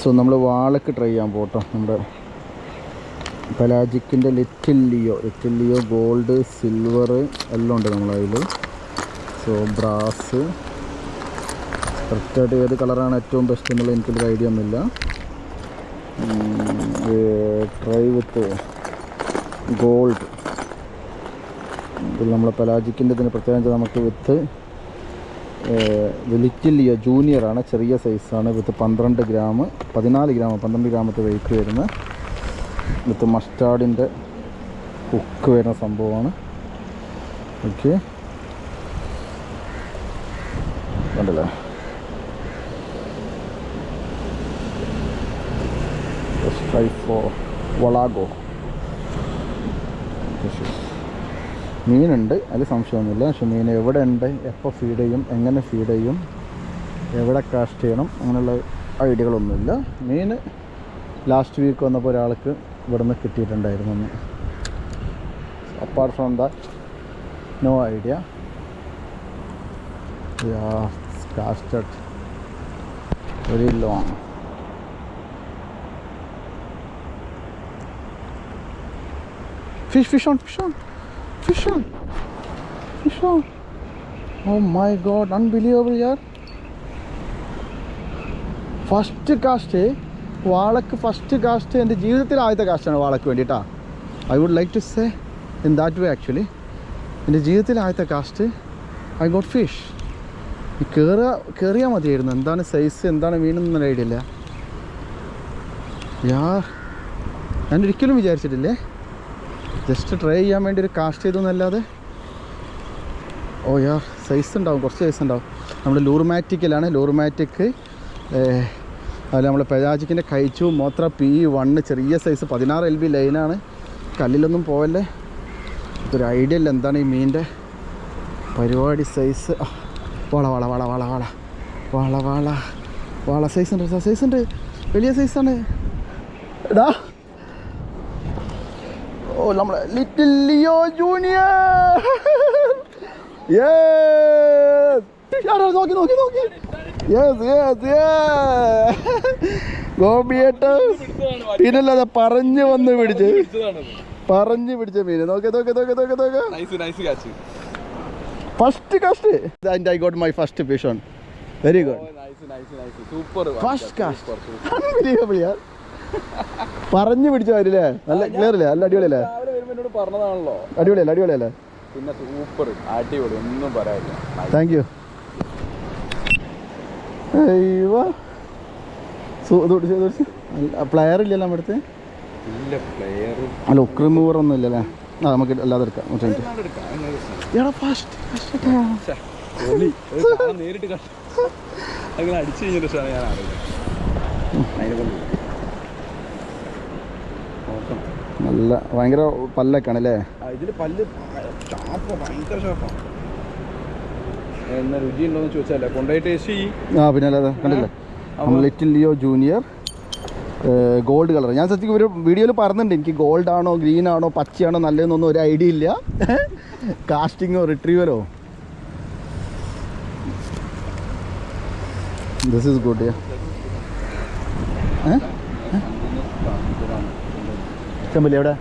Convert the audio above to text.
So നമ്മൾ വാളൊക്കെ try ചെയ്യാൻ പോട്ടോ. നമ്മുടെ പെലാജിക്കിൻ്റെ ലിറ്റിൽ ലിയോ ഗോൾഡ് സിൽവർ എല്ലാം ഉണ്ട് നമ്മളതിൽ. സോ ബ്രാസ് കറക്റ്റായിട്ട് ഏത് കളറാണ് ഏറ്റവും ബെസ്റ്റ് എന്നുള്ളത് എനിക്കൊരു ഐഡിയ ഒന്നുമില്ല. ട്രൈ വിത്ത് ഗോൾഡ്. ഇതിൽ നമ്മൾ പെലാജിക്കിൻ്റെ ഇതിന് പ്രത്യേകം നമുക്ക് വിത്ത് ലിറ്റിൽ ലിയോ ജൂനിയറാണ്, ചെറിയ സൈസാണ്. വിത്ത് 12 ഗ്രാം 12 ഗ്രാമത്തെ വെയിറ്റ് വരുന്ന വിത്ത് മസ്റ്റാർഡിൻ്റെ ഹുക്ക് വരുന്ന സംഭവമാണ്. ഓക്കെ, കണ്ടല്ലേ? വളാഗോ മീനുണ്ട്, അതിൽ സംശയമൊന്നുമില്ല. പക്ഷെ മീൻ എവിടെ ഉണ്ട്, എപ്പോൾ ഫീഡ് ചെയ്യും, എങ്ങനെ ഫീഡ് ചെയ്യും, എവിടെ കാസ്റ്റ് ചെയ്യണം, അങ്ങനെയുള്ള ഐഡിയകളൊന്നുമില്ല. മീൻ ലാസ്റ്റ് വീക്ക് വന്നപ്പോൾ ഒരാൾക്ക് ഇവിടുന്ന് കിട്ടിയിട്ടുണ്ടായിരുന്നു. Apart from that no idea. Casted very long. Fish on. Oh my god, unbelievable yaar. First cast വാളക്ക്, ഫസ്റ്റ് കാസ്റ്റ് എൻ്റെ ജീവിതത്തിൽ ആദ്യത്തെ കാസ്റ്റാണ് വാളക്ക് വേണ്ടിയിട്ടാ. I would like to say in that way. Actually എൻ്റെ ജീവിതത്തിൽ ആദ്യത്തെ കാസ്റ്റ് ഐ ഗോട്ട് ഫിഷ്. കയറിയാൽ മതിയായിരുന്നു. എന്താണ് സൈസ്, എന്താണ് മീനൊന്നും ഐഡിയ ഇല്ല യാർ. ഞാൻ ഒരിക്കലും വിചാരിച്ചിട്ടില്ലേ, ജസ്റ്റ് ട്രൈ ചെയ്യാൻ വേണ്ടി ഒരു കാസ്റ്റ് ചെയ്തു എന്നല്ലാതെ. ഓ യാർ, സൈസ് ഉണ്ടാവും, കുറച്ച് സൈസ് ഉണ്ടാവും. നമ്മൾ ലൂർമാറ്റിക്കിലാണ്. ലൂർമാറ്റിക് അതിൽ നമ്മൾ പെലാജിക്കിൻ്റെ കഴിച്ചു മോത്ര P1 ചെറിയ സൈസ് 16 LB ലൈനാണ്. കല്ലിലൊന്നും പോവല്ലേ. ഇതൊരു ഐഡിയ ഇല്ല എന്താണ് ഈ മീനിൻ്റെ പരിപാടി. സൈസ് വാള സൈസ് ഉണ്ട്, വലിയ സൈസാണ്. എടാ ഓ, നമ്മുടെ ലിറ്റിൽ ലിയോ ജൂനിയർ. നോക്കി ഗോപിയേട്ട പിന്നല്ലാതെ പറഞ്ഞു പിടിച്ച മീന്. നോക്കി first cast. And I got my first fish on. Very good, first cast. Unbelievable യാർ. പറഞ്ഞു പിടിച്ച കാര്യല്ലേ? നല്ല ക്ലിയർ അല്ലേ? നല്ല അടിപൊളിയല്ലേ? അടിപൊളിയല്ലേ? പിന്നെ സൂപ്പർ, അടിപൊളി, ഒന്നും പറയാനില്ല. Thank you. പ്ലെയർ ഇല്ലല്ലോ നമ്മുടെ അടുത്ത്? അല്ല, ഒക്ക് റിമൂവർ ഒന്നും ഇല്ലല്ലേ? ആ, നമുക്ക് അല്ലാതെ എടുക്കാം. നേരിട്ട് അങ്ങനെ അടിച്ചു കഴിഞ്ഞിട്ട് ഞാൻ നല്ല ഭയങ്കര പല്ലൊക്കെയാണ് അല്ലേ? ഇതിൽ പല്ല് ഭയങ്കര ഷാർപ്പാണ്. എന്നാ രുചി ഉണ്ടോയെന്ന് ചോദിച്ചാലേ കൊണ്ടുപോയി ടേസ്റ്റ് ചെയ്യും. ആ, പിന്നെ അല്ലാതെ കണ്ടില്ലേ? Little Leo junior gold colour. ഞാൻ സത്യം ഒരു വീഡിയോയിൽ പറഞ്ഞിട്ടുണ്ട്, എനിക്ക് ഗോൾഡ് ആണോ ഗ്രീൻ ആണോ പച്ചയാണോ നല്ലതെന്നൊന്നും ഒരു ഐഡിയ ഇല്ല. കാസ്റ്റിങ്ങോ റിട്രീവറോ. This is good. ചെമ്പല്ലി എവിടെ?